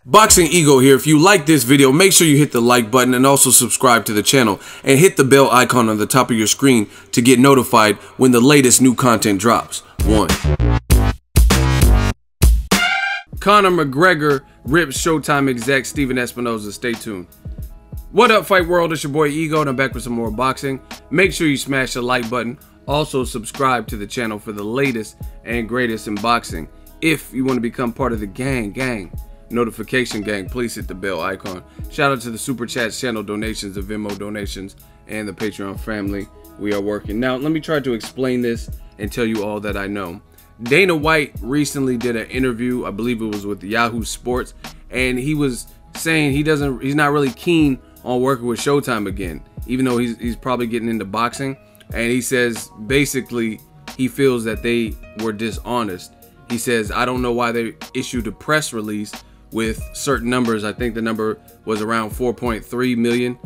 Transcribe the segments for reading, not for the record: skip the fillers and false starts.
Boxing Ego here. If you like this video, make sure you hit the like button and also subscribe to the channel and hit the bell icon on the top of your screen to get notified when the latest new content drops. 1. Conor McGregor rips Showtime exec Stephen Espinoza. Stay tuned. What up, fight world? It's your boy Ego and I'm back with some more boxing. Make sure you smash the like button. Also subscribe to the channel for the latest and greatest in boxing. If you want to become part of the notification gang, please hit the bell icon. Shout out to the super chats, channel donations, the Venmo donations, and the Patreon family. We are working. Now, let me try to explain this and tell you all that I know. Dana White recently did an interview, I believe it was with Yahoo Sports, and he was saying he's not really keen on working with Showtime again, even though he's probably getting into boxing. And he says basically he feels that they were dishonest. He says, I don't know why they issued a press release with certain numbers. I think the number was around $4.3 million,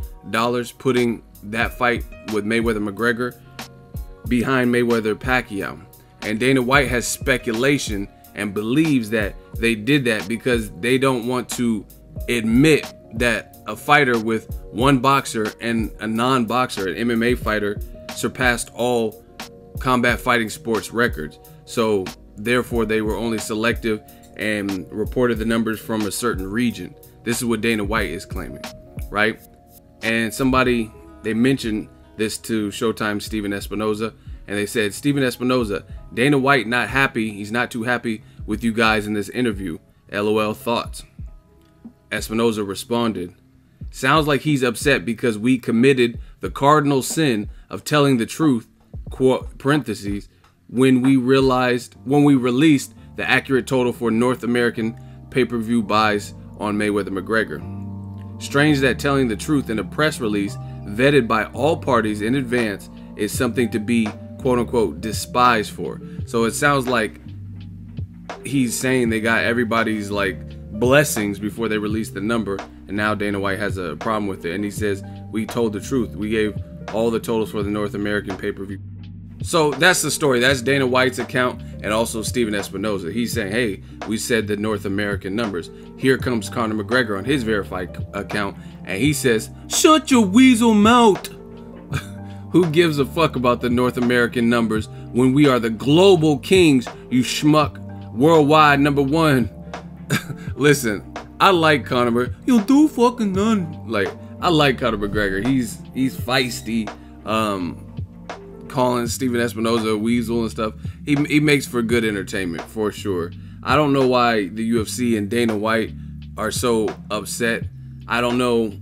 putting that fight with Mayweather-McGregor behind Mayweather-Pacquiao. And Dana White has speculation and believes that they did that because they don't want to admit that a fighter with one boxer and a non-boxer, an MMA fighter, surpassed all combat fighting sports records. So therefore they were only selective and reported the numbers from a certain region. This is what Dana White is claiming, right? And they mentioned this to Showtime Stephen Espinoza, and they said, Stephen Espinoza, Dana White not happy. He's not too happy with you guys in this interview. LOL thoughts. Espinoza responded, sounds like he's upset because we committed the cardinal sin of telling the truth, parentheses, when we released the accurate total for North American pay-per-view buys on Mayweather-McGregor. Strange that telling the truth in a press release vetted by all parties in advance is something to be quote-unquote despised for. So it sounds like he's saying they got everybody's blessings before they released the number, and now Dana White has a problem with it. And he says, we told the truth. We gave all the totals for the North American pay-per-view. So that's the story. That's Dana White's account and also Stephen Espinoza. He's saying, hey, we said the North American numbers. Here comes Conor McGregor on his verified account, and he says, shut your weasel mouth. Who gives a fuck about the North American numbers when we are the global kings, you schmuck, worldwide #1. Listen, I like Conor. You do fucking none. I like Conor McGregor. He's feisty. Calling Stephen Espinoza a weasel and stuff. He makes for good entertainment for sure. I don't know why the UFC and Dana White are so upset. I don't know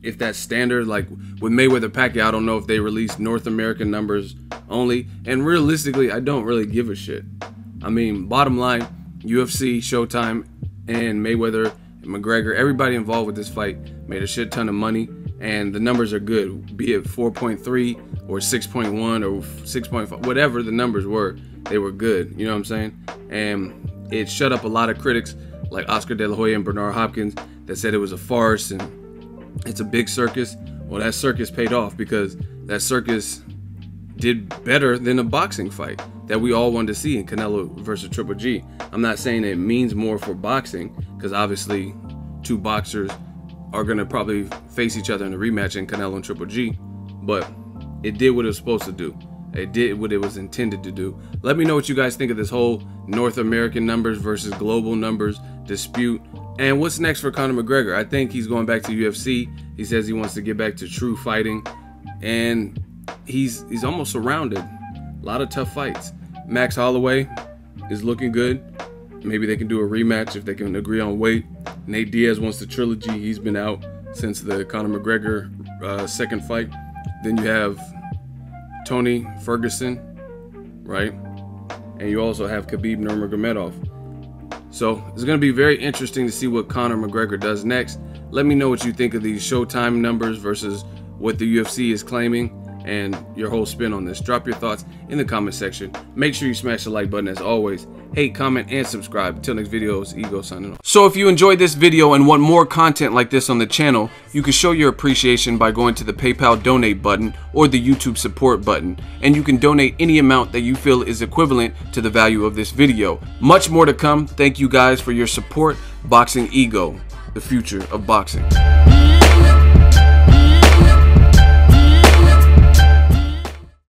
if that's standard. Like with Mayweather-Pacquiao, I don't know if they release North American numbers only. And realistically, I don't really give a shit. I mean, bottom line, UFC, Showtime, and Mayweather and McGregor, everybody involved with this fight made a shit ton of money, and the numbers are good, be it 4.3 or 6.1 or 6.5, whatever the numbers were, they were good, you know what I'm saying? And it shut up a lot of critics like Oscar De La Hoya and Bernard Hopkins that said it was a farce and it's a big circus. Well, that circus paid off because that circus did better than a boxing fight that we all wanted to see in Canelo versus Triple G. I'm not saying it means more for boxing because obviously two boxers are going to probably face each other in a rematch in Canelo and Triple G, but it did what it was supposed to do. It did what it was intended to do. Let me know what you guys think of this whole North American numbers versus global numbers dispute. And what's next for Conor McGregor? I think he's going back to UFC. He says he wants to get back to true fighting, and he's almost surrounded. A lot of tough fights. Max Holloway is looking good. Maybe they can do a rematch if they can agree on weight. Nate Diaz wants the trilogy. He's been out since the Conor McGregor second fight. Then you have Tony Ferguson, right? And you also have Khabib Nurmagomedov. So it's going to be very interesting to see what Conor McGregor does next. Let me know what you think of these Showtime numbers versus what the UFC is claiming. and your whole spin on this. Drop your thoughts in the comment section. Make sure you smash the like button as always. Hate, comment, and subscribe. Until next video, it's Ego signing off. So if you enjoyed this video and want more content like this on the channel, you can show your appreciation by going to the PayPal donate button or the YouTube support button, and you can donate any amount that you feel is equivalent to the value of this video. Much more to come. Thank you guys for your support. Boxing Ego, the future of boxing.